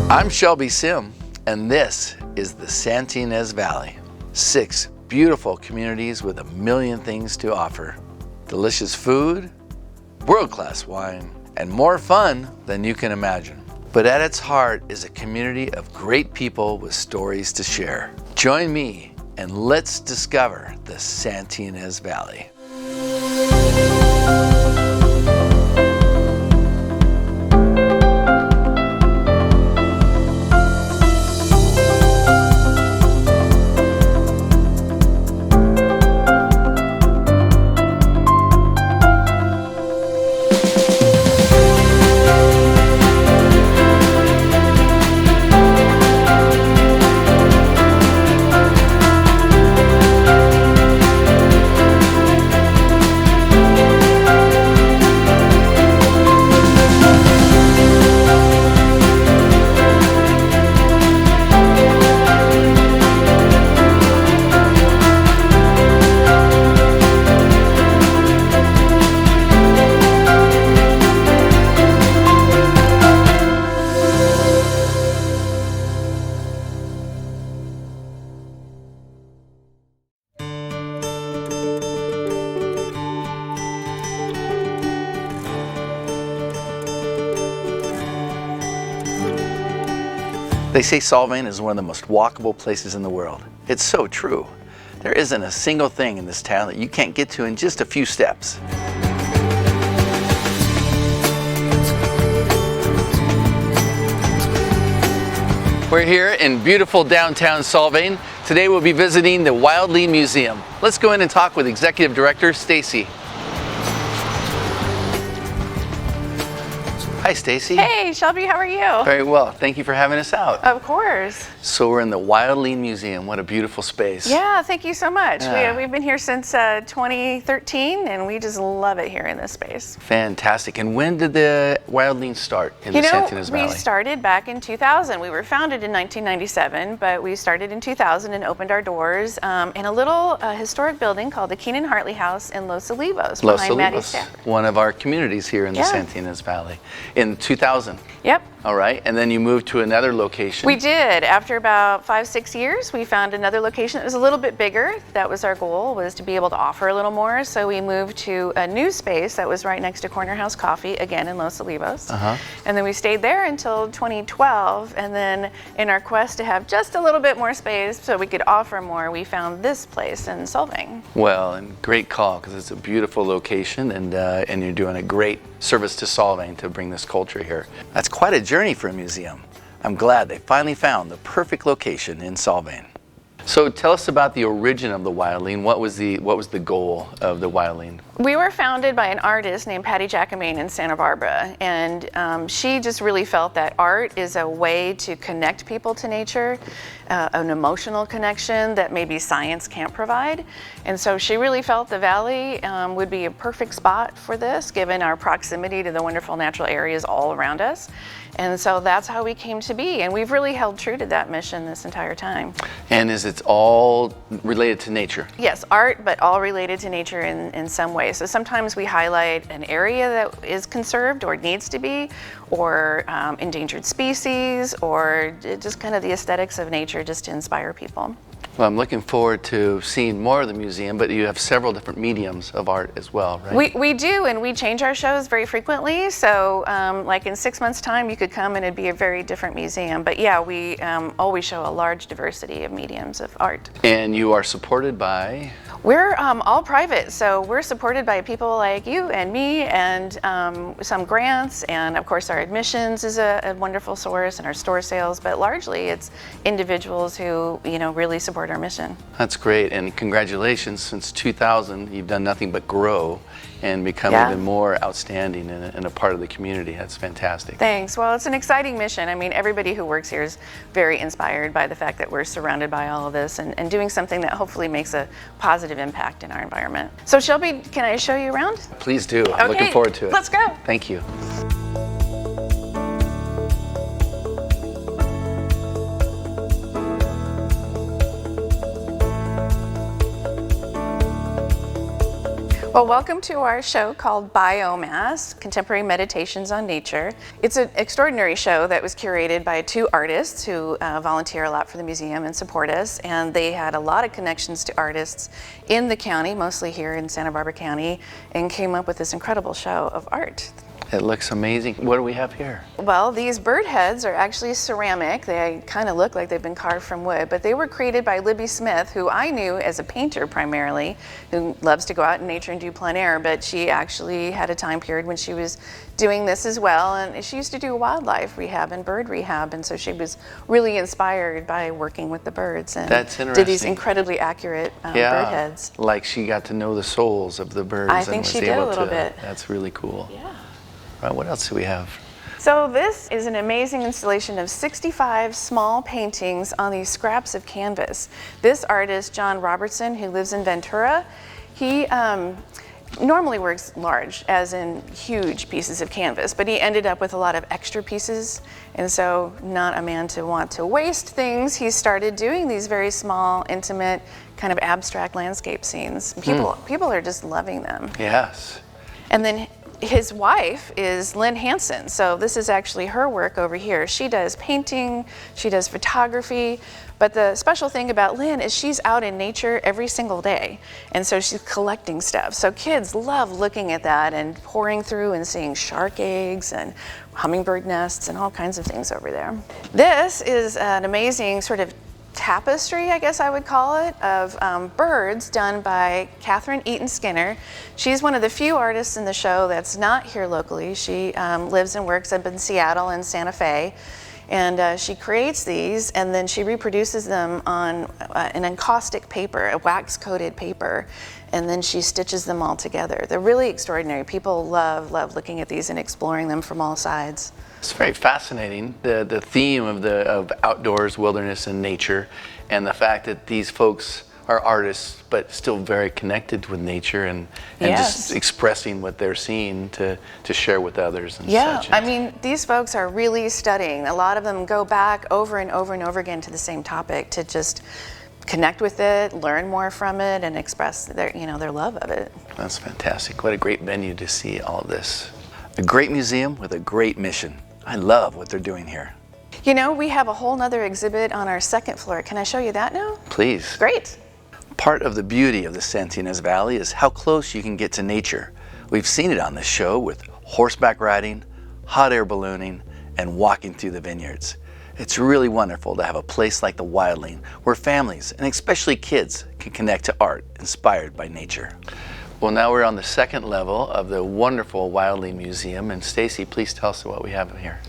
I'm Shelby Sim, and this is the Ynez Valley. 6 beautiful communities with a million things to offer. Delicious food, world-class wine, and more fun than you can imagine. But at its heart is a community of great people with stories to share. Join me and let's discover the Ynez Valley. They say Solvang is one of the most walkable places in the world. It's so true. There isn't a single thing in this town that you can't get to in just a few steps. We're here in beautiful downtown Solvang. Today we'll be visiting the Wildland Museum. Let's go in and talk with Executive Director Stacy. Hi, Stacy. Hey, Shelby, how are you? Very well. Thank you for having us out. Of course. So we're in the Wildland Museum. What a beautiful space. Yeah, thank you so much. Yeah. We've been here since 2013, and we just love it here in this space. Fantastic. And when did the Wildland start in the Ynez Valley? We started back in 2000. We were founded in 1997, but we started in 2000 and opened our doors in a little historic building called the Keenan Hartley House in Los Olivos, behind Maddie Stafford. One of our communities here in the Ynez Valley. In 2000. Yep. All right, and then you moved to another location. We did. After about 5-6 years, we found another location that was a little bit bigger. That was our goal, was to be able to offer a little more. So we moved to a new space that was right next to Corner House Coffee, again in Los Olivos. And then we stayed there until 2012. And then in our quest to have just a little bit more space so we could offer more, we found this place in Solvang. Well, and great call, because it's a beautiful location, and you're doing a great service to Solvang to bring this culture here. That's quite a journey for a museum. I'm glad they finally found the perfect location in Solvang. So tell us about the origin of the Wildland. What was the goal of the Wildland? We were founded by an artist named Patty Jacquemain in Santa Barbara, and she just really felt that art is a way to connect people to nature, an emotional connection that maybe science can't provide. And so she really felt the valley would be a perfect spot for this, given our proximity to the wonderful natural areas all around us. And so that's how we came to be, and we've really held true to that mission this entire time. And is it all related to nature? Yes, art, but all related to nature in some way. So sometimes we highlight an area that is conserved or needs to be, or endangered species, or just kind of the aesthetics of nature just to inspire people. Well, I'm looking forward to seeing more of the museum, but you have several different mediums of art as well, right? We do, and we change our shows very frequently. So like in 6 months' time, you could come and it'd be a very different museum. But yeah, we always show a large diversity of mediums of art. And you are supported by? We're all private, so we're supported by people like you and me, and some grants, and of course our admissions is a wonderful source, and our store sales, but largely it's individuals who really support our mission. That's great, and congratulations. Since 2000 you've done nothing but grow and become even more outstanding and a part of the community. That's fantastic. Thanks. Well, it's an exciting mission. I mean, everybody who works here is very inspired by the fact that we're surrounded by all of this and doing something that hopefully makes a positive impact in our environment. So Shelby, can I show you around? Please do. I'm looking forward to it. Let's go. Thank you. Well, welcome to our show called Biomass, Contemporary Meditations on Nature. It's an extraordinary show that was curated by 2 artists who volunteer a lot for the museum and support us, and they had a lot of connections to artists in the county, mostly here in Santa Barbara County, and came up with this incredible show of art. It looks amazing. What do we have here? Well, these bird heads are actually ceramic. They kind of look like they've been carved from wood, but they were created by Libby Smith, who I knew as a painter primarily, who loves to go out in nature and do plein air, but she actually had a time period when she was doing this as well, and she used to do wildlife rehab and bird rehab, and so she was really inspired by working with the birds and That's interesting. did these incredibly accurate bird heads. Like she got to know the souls of the birds. I think she did a little bit. That's really cool. Yeah. Right, what else do we have? So this is an amazing installation of 65 small paintings on these scraps of canvas. This artist, John Robertson, who lives in Ventura, he normally works large, as in huge pieces of canvas, but he ended up with a lot of extra pieces, and so not a man to want to waste things, he started doing these very small, intimate, kind of abstract landscape scenes. People are just loving them. Yes. And then his wife is Lynn Hanson, so this is actually her work over here. She does painting, she does photography, but the special thing about Lynn is she's out in nature every single day, and so she's collecting stuff. So kids love looking at that and pouring through and seeing shark eggs and hummingbird nests and all kinds of things over there. This is an amazing sort of tapestry, I guess I would call it, of birds done by Eaton Skinner. She's one of the few artists in the show that's not here locally. She lives and works up in Seattle and Santa Fe, and she creates these and then she reproduces them on an encaustic paper, a wax-coated paper, and then she stitches them all together. They're really extraordinary. People love looking at these and exploring them from all sides. It's very fascinating, the theme of outdoors, wilderness, and nature, and the fact that these folks are artists but still very connected with nature and just expressing what they're seeing to share with others and such. I mean, these folks are really studying. A lot of them go back over and over and over again to the same topic to just connect with it, learn more from it, and express their love of it. That's fantastic. What a great venue to see all of this. A great museum with a great mission. I love what they're doing here. You know, we have a whole nother exhibit on our 2nd floor. Can I show you that now? Please. Great. Part of the beauty of the Ynez Valley is how close you can get to nature. We've seen it on this show with horseback riding, hot air ballooning, and walking through the vineyards. It's really wonderful to have a place like the Wildland where families, and especially kids, can connect to art inspired by nature. Well, now we're on the 2nd level of the wonderful Wildland Museum, and Stacy, please tell us what we have here.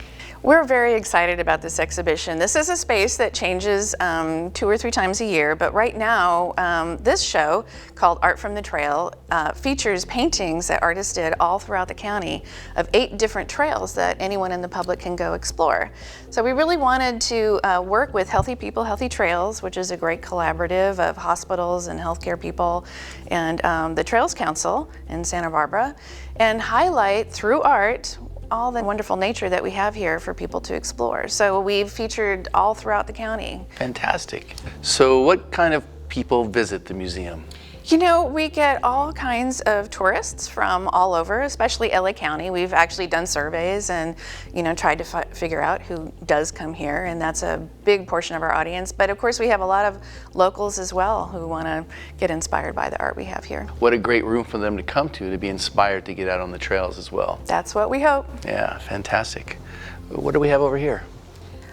We're very excited about this exhibition. This is a space that changes 2 or 3 times a year, but right now this show called Art from the Trail features paintings that artists did all throughout the county of 8 different trails that anyone in the public can go explore. So we really wanted to work with Healthy People, Healthy Trails, which is a great collaborative of hospitals and healthcare people, and the Trails Council in Santa Barbara, and highlight through art all the wonderful nature that we have here for people to explore. So we've featured all throughout the county. Fantastic. So what kind of people visit the museum? You know, we get all kinds of tourists from all over, especially LA County. We've actually done surveys and, tried to figure out who does come here, and that's a big portion of our audience. But of course, we have a lot of locals as well who want to get inspired by the art we have here. What a great room for them to come to be inspired to get out on the trails as well. That's what we hope. Yeah, fantastic. What do we have over here?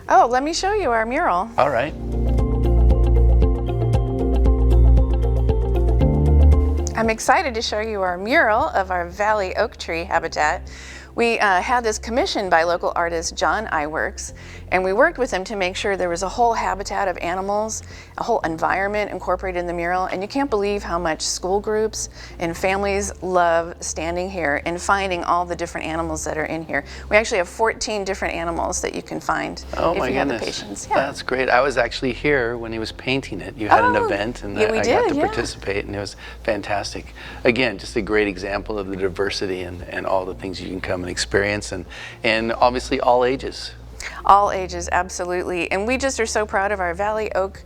Oh, let me show you our mural. All right. I'm excited to show you our mural of our valley oak tree habitat. We had this commissioned by local artist John Iwerks, and we worked with him to make sure there was a whole habitat of animals, a whole environment incorporated in the mural, and you can't believe how much school groups and families love standing here and finding all the different animals that are in here. We actually have 14 different animals that you can find if you have the patience. Yeah. That's great. I was actually here when he was painting it. You had an event, and I got to participate, and it was fantastic. Again, just a great example of the diversity and all the things you can come and experience, and obviously all ages. All ages, absolutely. And we just are so proud of our valley oak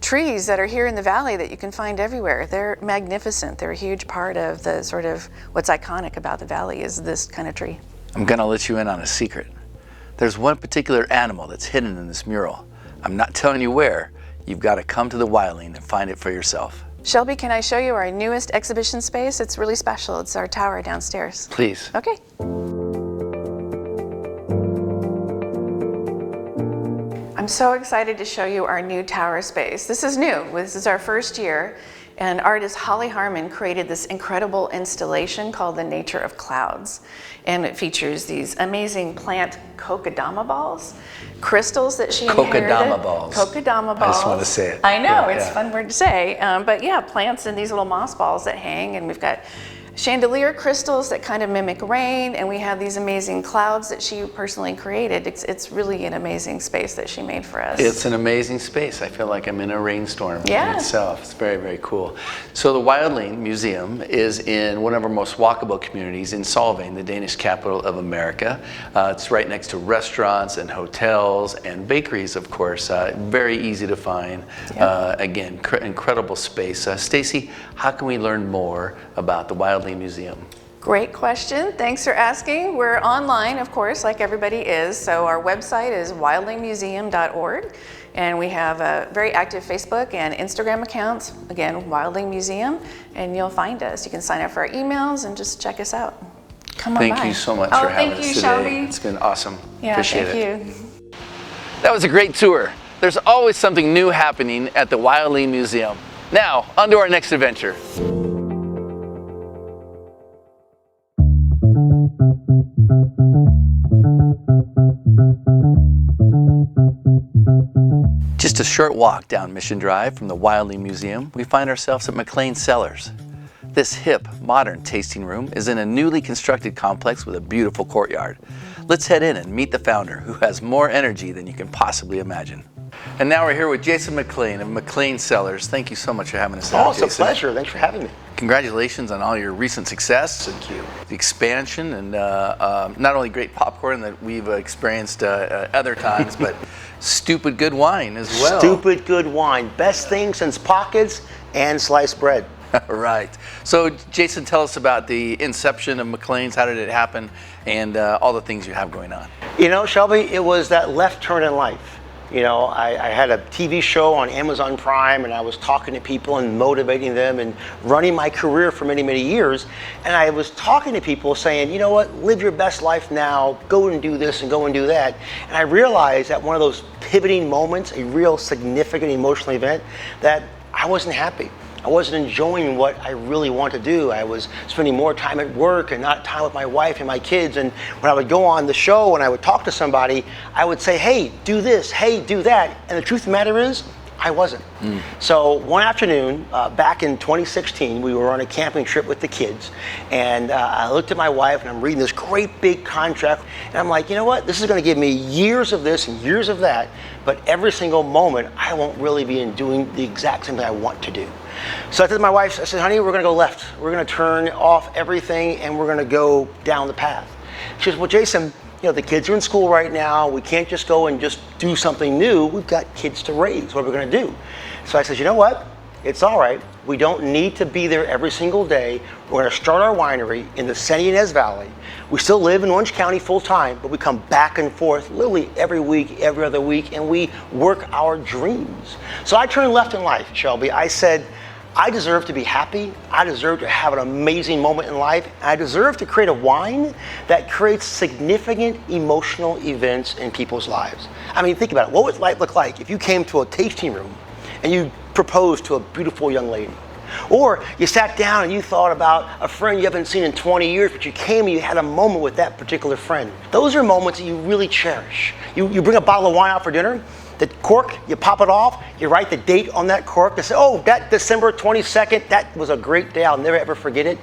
trees that are here in the valley that you can find everywhere. They're magnificent. They're a huge part of the sort of what's iconic about the valley is this kind of tree. I'm gonna let you in on a secret. There's one particular animal that's hidden in this mural. I'm not telling you where. You've got to come to the Wildland and find it for yourself. Shelby, can I show you our newest exhibition space? It's really special. It's our tower downstairs. Please. Okay. I'm so excited to show you our new tower space. This is new. This is our first year. And artist Holly Harmon created this incredible installation called The Nature of Clouds. And it features these amazing plant kokedama balls, crystals that she inherited. Kokedama balls. Kokedama balls. I just want to say it. I know, Yeah, it's a fun word to say. But yeah, plants and these little moss balls that hang, and we've got chandelier crystals that kind of mimic rain, and we have these amazing clouds that she personally created. It's really an amazing space that she made for us. It's an amazing space. I feel like I'm in a rainstorm Yeah. in itself. It's very, very cool. So the Wildland Museum is in one of our most walkable communities in Solvang, the Danish capital of America. It's right next to restaurants and hotels and bakeries, of course. Very easy to find. Yeah. Again, incredible space. Stacy, how can we learn more about the Wildland Museum? Great question. Thanks for asking. We're online, of course, like everybody is. So our website is wildlandmuseum.org, and we have a very active Facebook and Instagram accounts. Again, Wildland Museum, and you'll find us. You can sign up for our emails and just check us out. Come on by. Thank you so much for having us today. Thank you, Shelby. It's been awesome. Yeah, Appreciate it. thank you. That was a great tour. There's always something new happening at the Wildland Museum. Now, on to our next adventure. Just a short walk down Mission Drive from the Wildland Museum, we find ourselves at Mclean Cellars. This hip, modern tasting room is in a newly constructed complex with a beautiful courtyard. Let's head in and meet the founder, who has more energy than you can possibly imagine. And now we're here with Jason Mclean of Mclean Cellars. Thank you so much for having us out, Jason. Jason. It's a pleasure. Thanks for having me. Congratulations on all your recent success. Thank you. The expansion and not only great popcorn that we've experienced other times, but stupid good wine as well. Stupid good wine. Best thing since pockets and sliced bread. Right. So, Jason, tell us about the inception of Mclean's. How did it happen? And all the things you have going on. You know, Shelby, it was that left turn in life. You know, I had a TV show on Amazon Prime, and I was talking to people and motivating them and running my career for many, many years. And I was talking to people saying, you know what, live your best life now, go and do this and go and do that. And I realized at one of those pivoting moments, a real significant emotional event, that I wasn't happy. I wasn't enjoying what I really want to do. I was spending more time at work and not time with my wife and my kids. And when I would go on the show and I would talk to somebody, I would say, hey, do this, hey, do that. And the truth of the matter is, I wasn't. So one afternoon, back in 2016, we were on a camping trip with the kids. And I looked at my wife and I'm reading this great big contract. And I'm like, you know what? This is going to give me years of this and years of that. But every single moment, I won't really be doing the exact same thing I want to do. So I said to my wife, I said, honey, we're going to go left. We're going to turn off everything and we're going to go down the path. She says, well, Jason, you know, the kids are in school right now. We can't just go and just do something new. We've got kids to raise. What are we going to do? So I said, you know what? It's all right. We don't need to be there every single day. We're going to start our winery in the Ynez Valley. We still live in Orange County full time, but we come back and forth literally every week, every other week, and we work our dreams. So I turned left in life, Shelby. I said, I deserve to be happy. I deserve to have an amazing moment in life. I deserve to create a wine that creates significant emotional events in people's lives. I mean, think about it. What would life look like if you came to a tasting room and you proposed to a beautiful young lady? Or you sat down and you thought about a friend you haven't seen in 20 years, but you came and you had a moment with that particular friend. Those are moments that you really cherish. You bring a bottle of wine out for dinner, the cork, you pop it off, you write the date on that cork and say, oh, that December 22nd, that was a great day, I'll never ever forget it.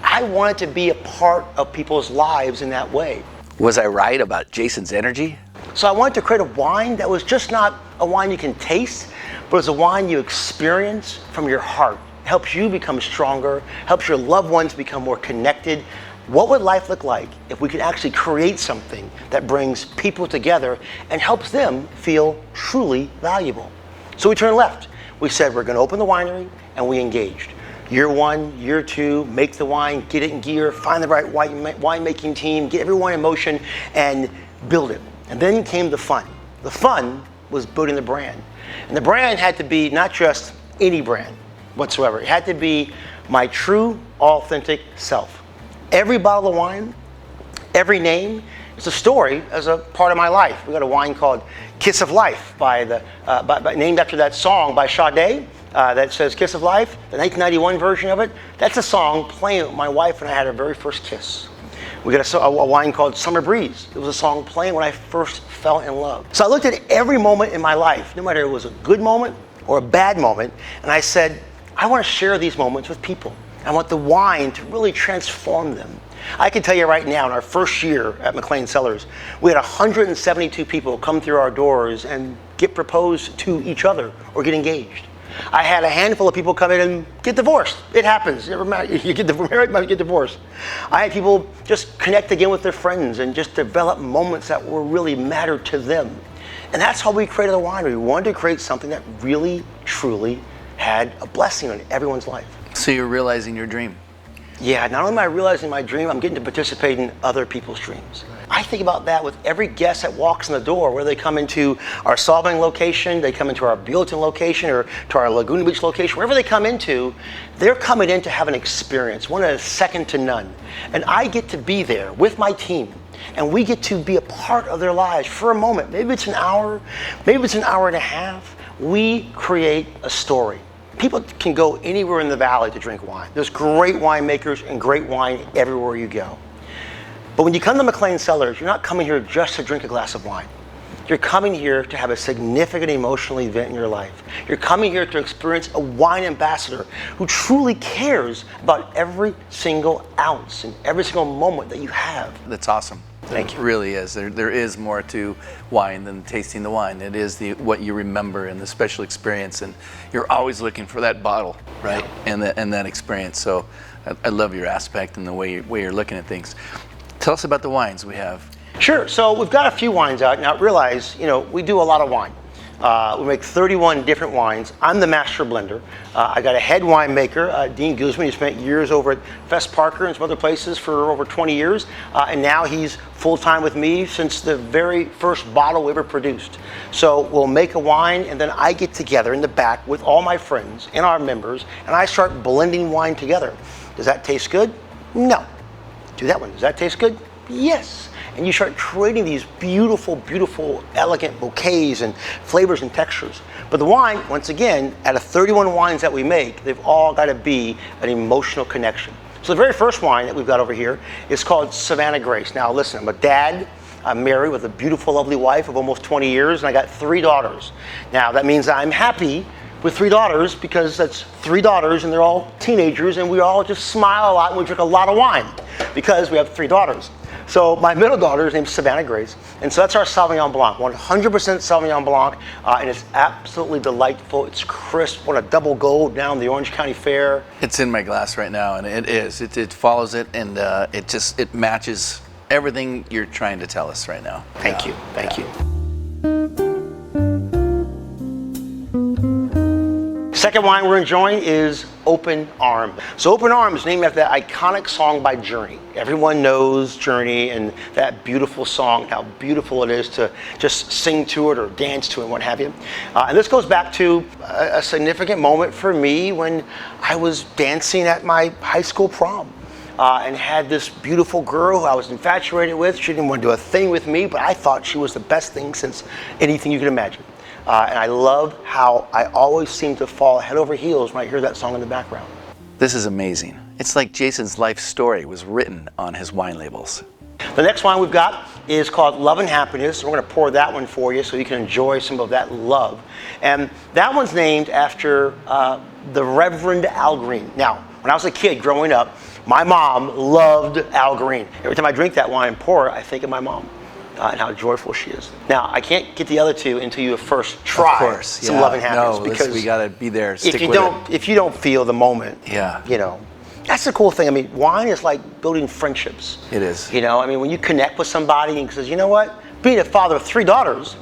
I wanted to be a part of people's lives in that way. Was I right about Jason's energy? So I wanted to create a wine that was just not a wine you can taste, but it's a wine you experience from your heart. It helps you become stronger, helps your loved ones become more connected. What would life look like if we could actually create something that brings people together and helps them feel truly valuable? So we turned left. we said we're going to open the winery, and we engaged. Year 1, year 2, make the wine, get it in gear, find the right winemaking team, get everyone in motion, and build it. And then came the fun. The fun was building the brand. And the brand had to be not just any brand whatsoever. It had to be my true, authentic self. Every bottle of wine, every name, is a story as a part of my life. We got a wine called Kiss of Life, named after that song by Sade that says Kiss of Life, the 1991 version of it. That's a song playing with my wife when I had our very first kiss. We got a wine called Summer Breeze. It was a song playing when I first fell in love. So I looked at every moment in my life, no matter if it was a good moment or a bad moment, and I said, I want to share these moments with people. I want the wine to really transform them. I can tell you right now, in our first year at Mclean Cellars, we had 172 people come through our doors and get proposed to each other or get engaged. I had a handful of people come in and get divorced. It happens. You get married, you get divorced. I had people just connect again with their friends and just develop moments that were really mattered to them. And that's how we created the winery. We wanted to create something that really, truly had a blessing on everyone's life. So you're realizing your dream. Yeah, not only am I realizing my dream, I'm getting to participate in other people's dreams. I think about that with every guest that walks in the door, whether they come into our Solvang location, they come into our Buellton location, or to our Laguna Beach location, wherever they come into, they're coming in to have an experience, one that is second to none. And I get to be there with my team, and we get to be a part of their lives for a moment. Maybe it's an hour, maybe it's an hour and a half. We create a story. People can go anywhere in the valley to drink wine. There's great winemakers and great wine everywhere you go. But when you come to Mclean Cellars, you're not coming here just to drink a glass of wine. You're coming here to have a significant emotional event in your life. You're coming here to experience a wine ambassador who truly cares about every single ounce and every single moment that you have. That's awesome. Thank you. It really is. There is more to wine than tasting the wine. It is what you remember and the special experience, and you're always looking for that bottle, right? And that experience. So I love your aspect and the way you're looking at things. Tell us about the wines we have. Sure. So we've got a few wines out. Now realize, we do a lot of wine. We make 31 different wines. I'm the master blender. I got a head winemaker, Dean Guzman. He spent years over at Fest Parker and some other places for over 20 years. And now he's full-time with me since the very first bottle we ever produced. So we'll make a wine, and then I get together in the back with all my friends and our members, and I start blending wine together. Does that taste good? No. Do that one. Does that taste good? Yes. And you start creating these beautiful, beautiful, elegant bouquets and flavors and textures. But the wine, once again, out of 31 wines that we make, they've all got to be an emotional connection. So the very first wine that we've got over here is called Savannah Grace. Now listen, I'm a dad. I'm married with a beautiful, lovely wife of almost 20 years, and I got 3 daughters. Now that means I'm happy with 3 daughters because that's 3 daughters and they're all teenagers, and we all just smile a lot and we drink a lot of wine because we have 3 daughters. So my middle daughter is named Savannah Grace, and so that's our Sauvignon Blanc, 100% Sauvignon Blanc, and it's absolutely delightful. It's crisp, won a double gold down the Orange County Fair. It's in my glass right now, and it is. It follows it, and it matches everything you're trying to tell us right now. Thank you. Second wine we're enjoying is Open Arm. So Open Arm is named after that iconic song by Journey. Everyone knows Journey and that beautiful song, how beautiful it is to just sing to it or dance to it and what have you. And this goes back to a significant moment for me when I was dancing at my high school prom. And had this beautiful girl who I was infatuated with. She didn't want to do a thing with me, but I thought she was the best thing since anything you could imagine. And I love how I always seem to fall head over heels when I hear that song in the background. This is amazing. It's like Jason's life story was written on his wine labels. The next wine we've got is called Love and Happiness. We're going to pour that one for you so you can enjoy some of that love. And that one's named after the Reverend Al Green. Now, when I was a kid growing up, my mom loved Al Green. Every time I drink that wine and pour it, I think of my mom. And how joyful she is. Now, I can't get the other two until you first try some Love and Happiness. No, because we gotta be there. Stick with it. If you don't feel the moment, yeah, that's the cool thing. I mean, wine is like building friendships. It is. When you connect with somebody and says, you know what, being a father of 3 daughters,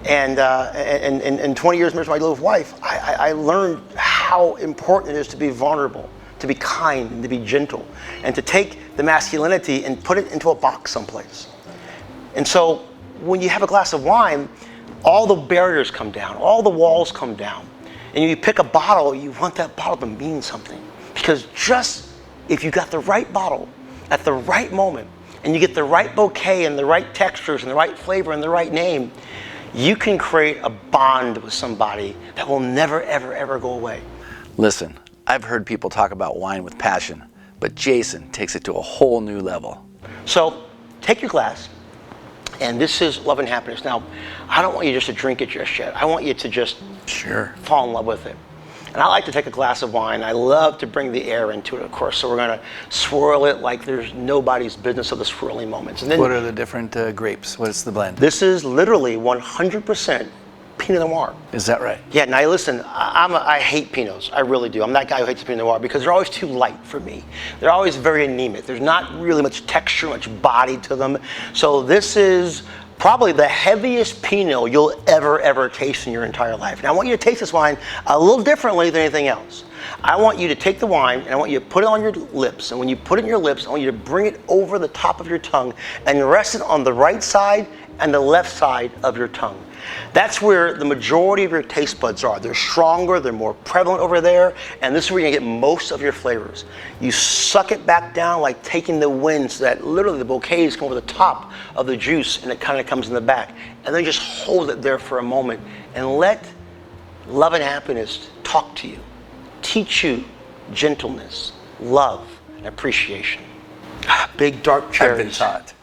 And 20 years married to my little wife, I learned how important it is to be vulnerable, to be kind, and to be gentle, and to take the masculinity and put it into a box someplace. And so when you have a glass of wine, all the barriers come down, all the walls come down. And you pick a bottle, you want that bottle to mean something. Because just if you got the right bottle at the right moment, and you get the right bouquet and the right textures and the right flavor and the right name, you can create a bond with somebody that will never, ever, ever go away. Listen, I've heard people talk about wine with passion, but Jason takes it to a whole new level. So take your glass, and this is Love and Happiness. Now, I don't want you just to drink it just yet. I want you to just fall in love with it. And I like to take a glass of wine. I love to bring the air into it, of course. So we're going to swirl it like there's nobody's business of the swirling moments. And then, what are the different grapes? What's the blend? This is literally 100% Pinot Noir. Is that right? Yeah, now listen, I hate Pinots. I really do. I'm that guy who hates Pinot Noir because they're always too light for me. They're always very anemic. There's not really much texture, much body to them. So this is probably the heaviest Pinot you'll ever taste in your entire life. Now I want you to taste this wine a little differently than anything else. I want you to take the wine and I want you to put it on your lips. And when you put it in your lips, I want you to bring it over the top of your tongue and rest it on the right side and the left side of your tongue. That's where the majority of your taste buds are. They're stronger, they're more prevalent over there, and this is where you're gonna get most of your flavors. You suck it back down like taking the wind so that literally the bouquets come over the top of the juice and it kind of comes in the back. And then just hold it there for a moment and let Love and Happiness talk to you, teach you gentleness, love, and appreciation. Big dark cherries. I've been taught.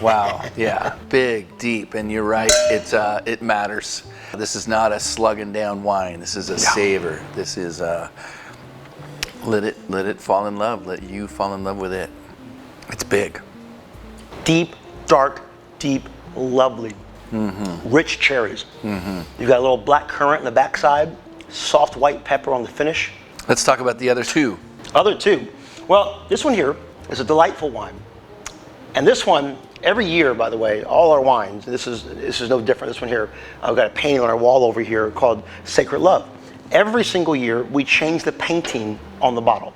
Wow, yeah, big, deep, and you're right, it matters. This is not a slugging down wine, this is a savor. This is let it fall in love, let you fall in love with it. It's big. Deep, dark, deep, lovely, rich cherries. You've got a little black currant in the backside, soft white pepper on the finish. Let's talk about the other two. Other two. Well, this one here is a delightful wine. And this one, every year, by the way, all our wines, this is no different. This one here, I've got a painting on our wall over here called Sacred Love. Every single year, we change the painting on the bottle.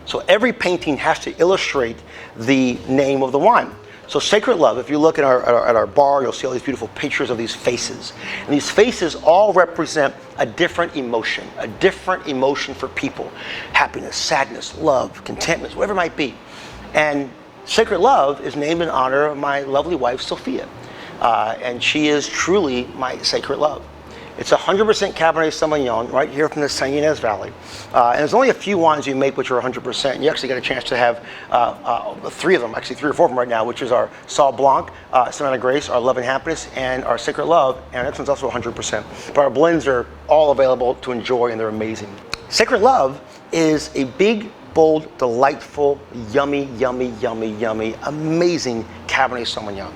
So every painting has to illustrate the name of the wine. So Sacred Love, if you look at our bar, you'll see all these beautiful pictures of these faces. And these faces all represent a different emotion for people. Happiness, sadness, love, contentment, whatever it might be. And Sacred Love is named in honor of my lovely wife, Sophia. And she is truly my sacred love. It's 100% Cabernet Sauvignon right here from the Ynez Valley. And there's only a few wines you make which are 100%. And you actually get a chance to have three of them, actually 3 or 4 of them right now, which is our Sauv Blanc, Savannah Grace, our Love and Happiness, and our Sacred Love. And this one's also 100%. But our blends are all available to enjoy and they're amazing. Sacred Love is a big, bold, delightful, yummy, amazing Cabernet Sauvignon.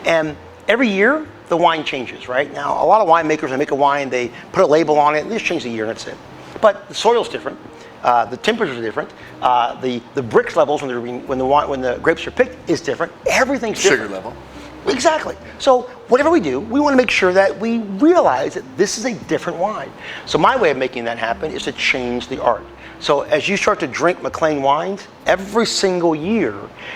And every year, the wine changes, right? Now, a lot of winemakers, they make a wine, they put a label on it, and they just change the year, and that's it. But the soil's different, the temperatures are different, the brix levels when the grapes are picked is different. Everything's different. Sugar level. Exactly. So whatever we do, we want to make sure that we realize that this is a different wine. So my way of making that happen is to change the art. So as you start to drink Mclean wines, every single year,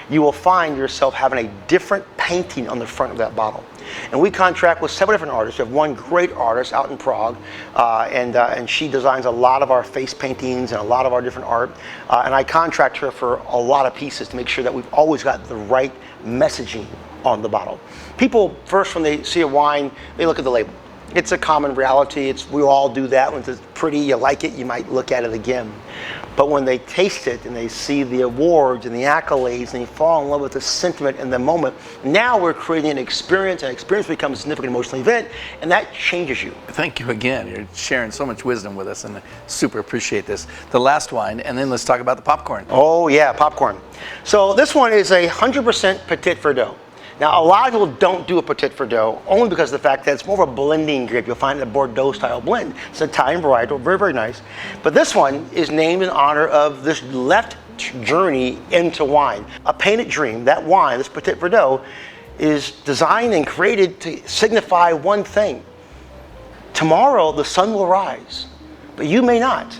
you will find yourself having a different painting on the front of that bottle. And we contract with 7 different artists. We have one great artist out in Prague, and she designs a lot of our face paintings and a lot of our different art. And I contract her for a lot of pieces to make sure that we've always got the right messaging on the bottle. People, first, when they see a wine, they look at the label. It's a common reality. We all do that. When it's pretty, you like it, you might look at it again. But when they taste it and they see the awards and the accolades and you fall in love with the sentiment in the moment, now we're creating an experience, and experience becomes a significant emotional event, and that changes you. Thank you again. You're sharing so much wisdom with us, and I super appreciate this. The last wine, and then let's talk about the popcorn. Oh yeah, popcorn. So this one is 100% Petit Verdot. Now, a lot of people don't do a Petit Verdot only because of the fact that it's more of a blending grape. You'll find it a Bordeaux style blend. It's an Italian varietal, very, very nice. But this one is named in honor of this left journey into wine. A Painted Dream, that wine, this Petit Verdot, is designed and created to signify one thing. Tomorrow the sun will rise, but you may not.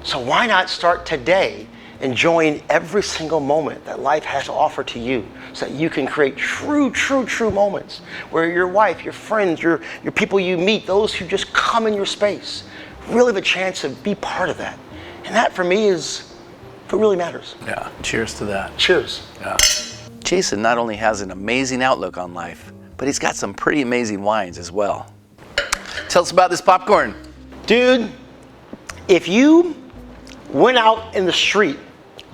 So why not start today enjoying every single moment that life has to offer to you, so that you can create true moments where your wife, your friends, your people you meet, those who just come in your space, really have a chance to be part of that. And that for me is what really matters. Yeah, cheers to that. Cheers. Yeah. Jason not only has an amazing outlook on life, but he's got some pretty amazing wines as well. Tell us about this popcorn. Dude, if you went out in the street,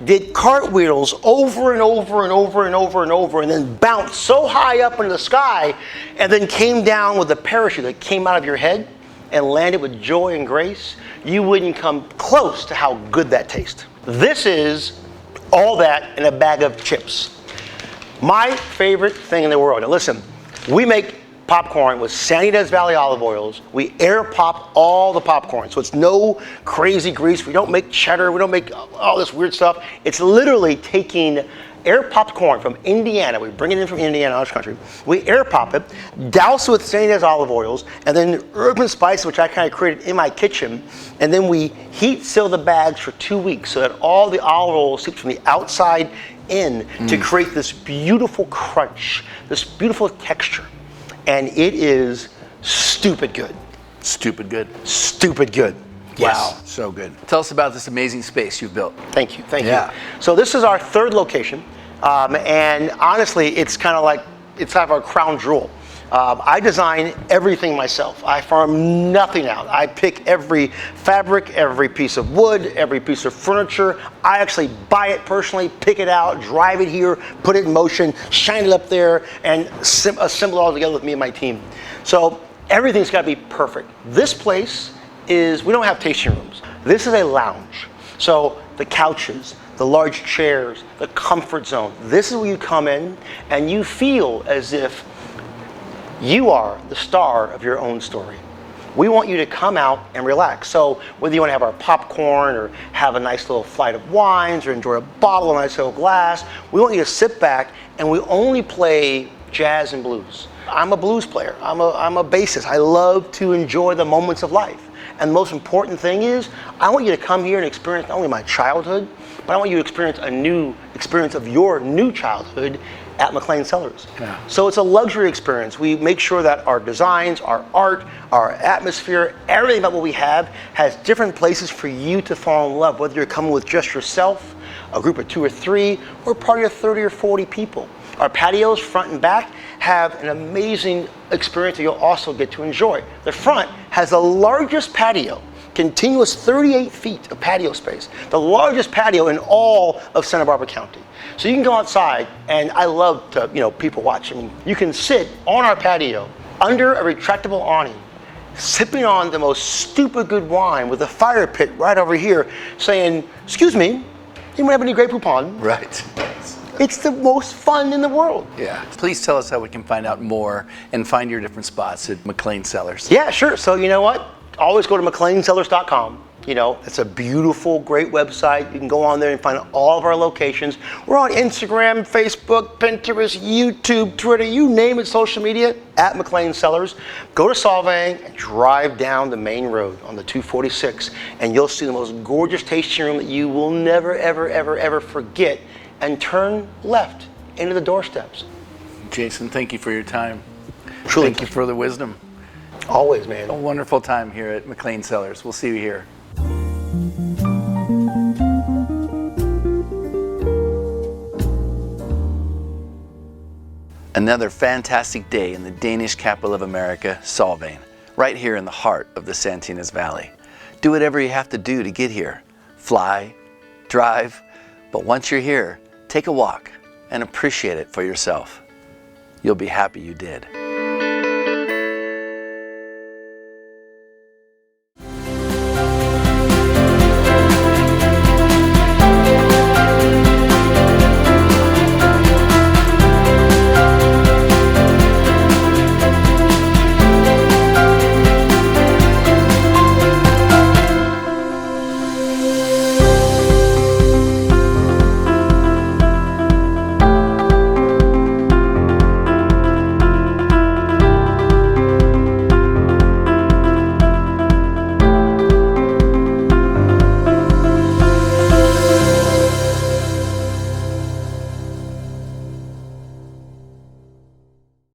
did cartwheels over and over and over and over and over, and then bounced so high up into the sky, and then came down with a parachute that came out of your head and landed with joy and grace, you wouldn't come close to how good that tastes. This is all that in a bag of chips. My favorite thing in the world. Now listen, we make popcorn with San Ynez Valley olive oils. We air pop all the popcorn, so it's no crazy grease. We don't make cheddar. We don't make all this weird stuff. It's literally taking air popped corn from Indiana. We bring it in from Indiana, Irish country. We air pop it, douse it with San Ynez olive oils, and then herbs and spices, which I kind of created in my kitchen. And then we heat seal the bags for 2 weeks so that all the olive oil seeps from the outside in to create this beautiful crunch, this beautiful texture. And it is stupid good. Stupid good. Stupid good. Yes. Wow, so good. Tell us about this amazing space you've built. Thank you, thank Yeah. you. So this is our third location, and honestly, it's kind of like, it's kind of our crown jewel. I design everything myself. I farm nothing out. I pick every fabric, every piece of wood, every piece of furniture. I actually buy it personally, pick it out, drive it here, put it in motion, shine it up there, and assemble it all together with me and my team. So everything's got to be perfect. This place is, we don't have tasting rooms. This is a lounge. So the couches, the large chairs, the comfort zone. This is where you come in and you feel as if you are the star of your own story. We want you to come out and relax. So whether you want to have our popcorn or have a nice little flight of wines or enjoy a bottle of a nice little glass, we want you to sit back, and we only play jazz and blues. I'm a blues player. I'm a bassist. I love to enjoy the moments of life. And the most important thing is, I want you to come here and experience not only my childhood, but I want you to experience a new experience of your new childhood at Mclean Cellars. Yeah. So it's a luxury experience. We make sure that our designs, our art, our atmosphere, everything about what we have has different places for you to fall in love, whether you're coming with just yourself, a group of 2 or 3, or part of 30 or 40 people. Our patios, front and back, have an amazing experience that you'll also get to enjoy. The front has the largest patio, continuous 38 feet of patio space, the largest patio in all of Santa Barbara County. So you can go outside, and I love to, people watch. I mean, you can sit on our patio under a retractable awning, sipping on the most stupid good wine with a fire pit right over here, saying, "Excuse me, anyone have any Grey Poupon?" Right. It's the most fun in the world. Yeah. Please tell us how we can find out more and find your different spots at Mclean Cellars. Yeah, sure. So you know what? Always go to McleanCellars.com. It's a beautiful, great website. You can go on there and find all of our locations. We're on Instagram, Facebook, Pinterest, YouTube, Twitter, you name it, social media, at Mclean Cellars. Go to Solvang and drive down the main road on the 246, and you'll see the most gorgeous tasting room that you will never, ever, ever, ever forget, and turn left into the doorsteps. Jason, thank you for your time. Truly. Thank you for the wisdom. Always, man. A wonderful time here at Mclean Cellars. We'll see you here. Another fantastic day in the Danish capital of America, Solvang, right here in the heart of the St. Ynez Valley. Do whatever you have to do to get here. Fly, drive, but once you're here, take a walk and appreciate it for yourself. You'll be happy you did.